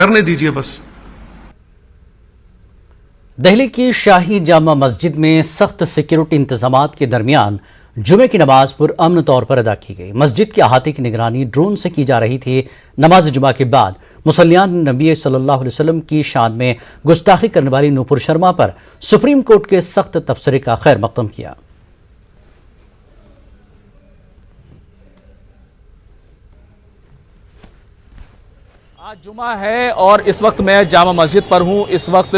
करने दीजिए बस। दिल्ली की शाही जामा मस्जिद में सख्त सिक्योरिटी इंतजामात के दरमियान जुमे की नमाज पुरअमन तौर पर अदा की गई। मस्जिद के अहाते की निगरानी ड्रोन से की जा रही थी। नमाज जुमा के बाद मुसल्लियान ने नबी सल्लल्लाहु अलैहि वसल्लम की शान में गुस्ताखी करने वाली नूपुर शर्मा पर सुप्रीम कोर्ट के सख्त तबसरे का खैर मकदम किया। आज जुमा है और इस वक्त मैं जामा मस्जिद पर हूँ। इस वक्त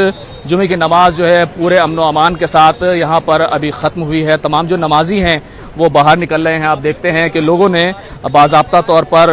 जुमे की नमाज जो है पूरे अमन व अमान के साथ यहाँ पर अभी ख़त्म हुई है। तमाम जो नमाजी हैं वो बाहर निकल रहे हैं। आप देखते हैं कि लोगों ने बाज़ाब्ता तौर पर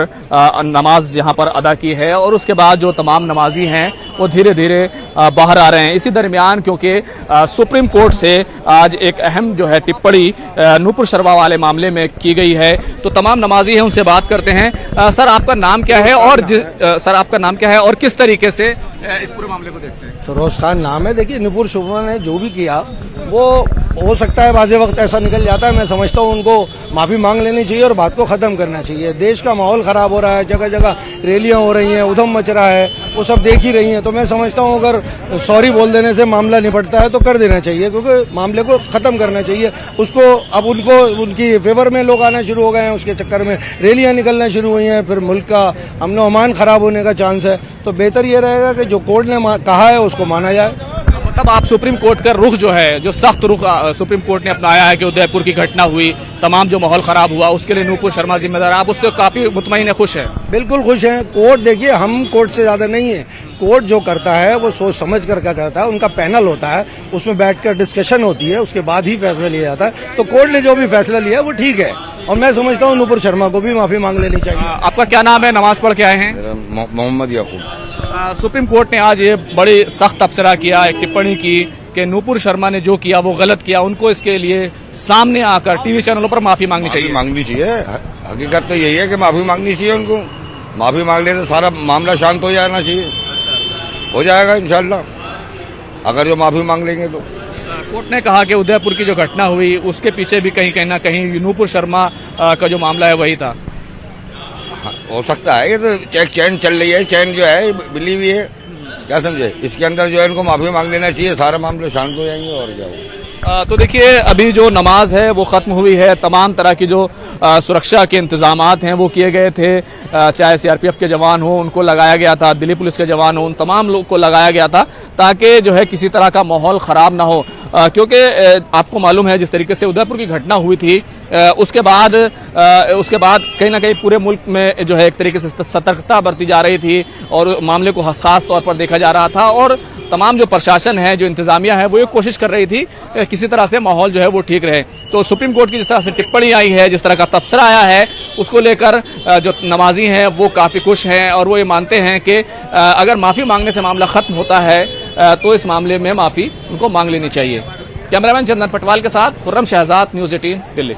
नमाज यहाँ पर अदा की है और उसके बाद जो तमाम नमाजी हैं वो धीरे धीरे बाहर आ रहे हैं। इसी दरमियान क्योंकि सुप्रीम कोर्ट से आज एक अहम जो है टिप्पणी नूपुर शर्मा वाले मामले में की गई है, तो तमाम नमाजी हैं उनसे बात करते हैं। सर आपका नाम क्या है और किस तरीके से इस पूरे मामले को देखते हैं? फिरोज खान नाम है। देखिए नूपुर शर्मा ने जो भी किया वो हो सकता है बाज़े वक्त ऐसा निकल जाता है। मैं समझता हूँ उनको माफ़ी मांग लेनी चाहिए और बात को ख़त्म करना चाहिए। देश का माहौल ख़राब हो रहा है, जगह जगह रैलियाँ हो रही हैं, उधम मच रहा है, वो सब देख ही रही हैं। तो मैं समझता हूँ अगर सॉरी बोल देने से मामला निपटता है तो कर देना चाहिए, क्योंकि मामले को ख़त्म करना चाहिए उसको। अब उनकी फेवर में लोग आना शुरू हो गए हैं, उसके चक्कर में रैलियाँ निकलना शुरू हुई हैं, फिर मुल्क का अमन व अमान ख़राब होने का चांस है। तो बेहतर ये रहेगा कि जो कोर्ट ने कहा है उसको माना जाए। तब आप सुप्रीम कोर्ट का रुख जो है, जो सख्त रुख सुप्रीम कोर्ट ने अपनाया है कि उदयपुर की घटना हुई, तमाम जो माहौल खराब हुआ उसके लिए नूपुर शर्मा जिम्मेदार, आप उससे काफी मुतमईन है, खुश है? बिल्कुल खुश हैं। कोर्ट देखिए हम कोर्ट से ज्यादा नहीं है। कोर्ट जो करता है वो सोच समझ कर क्या करता है। उनका पैनल होता है, उसमें बैठकर डिस्कशन होती है, उसके बाद ही फैसला लिया जाता है। तो कोर्ट ने जो भी फैसला लिया वो ठीक है और मैं समझता हूँ नूपुर शर्मा को भी माफी मांग लेनी चाहिए। आपका क्या नाम है, नमाज पढ़ के आए हैं? मोहम्मद याकूब। सुप्रीम कोर्ट ने आज ये बड़ी सख्त तबसरा किया, एक टिप्पणी की कि नूपुर शर्मा ने जो किया वो गलत किया, उनको इसके लिए सामने आकर टीवी चैनलों पर माफी मांगनी चाहिए। हकीकत तो यही है कि माफी मांगनी चाहिए उनको। माफी मांग ले तो सारा मामला शांत हो जाना चाहिए, हो जाएगा इंशाल्लाह अगर जो माफी मांग लेंगे तो। कोर्ट ने कहा कि उदयपुर की जो घटना हुई उसके पीछे भी कहीं ना कहीं नूपुर शर्मा का जो मामला है वही था। हो सकता है, ये तो चैन चल रही है, चैन जो है बिली हुई है, क्या समझे, इसके अंदर जो है इनको माफी मांग लेना चाहिए, सारा मामला शांत हो जाएंगे और क्या हो। तो देखिए अभी जो नमाज है वो ख़त्म हुई है। तमाम तरह की जो सुरक्षा के इंतजामात हैं वो किए गए थे, चाहे सीआरपीएफ के जवान हो उनको लगाया गया था, दिल्ली पुलिस के जवान हो, उन तमाम लोग को लगाया गया था ताकि जो है किसी तरह का माहौल ख़राब ना हो। क्योंकि आपको मालूम है जिस तरीके से उदयपुर की घटना हुई थी उसके बाद कहीं ना कहीं पूरे मुल्क में जो है एक तरीके से सतर्कता बरती जा रही थी और मामले को हसास तौर पर देखा जा रहा था और तमाम जो प्रशासन है, जो इंतजामिया है, वो ये कोशिश कर रही थी किसी तरह से माहौल जो है वो ठीक रहे। तो सुप्रीम कोर्ट की जिस तरह से टिप्पणी आई है, जिस तरह का तबसरा आया है, उसको लेकर जो नमाजी हैं वो काफ़ी खुश हैं और वो ये मानते हैं कि अगर माफ़ी मांगने से मामला ख़त्म होता है तो इस मामले में माफ़ी उनको मांग लेनी चाहिए। कैमरामैन चंदन पटवाल के साथ खुर्रम शहजाद, न्यूज़ 18 दिल्ली।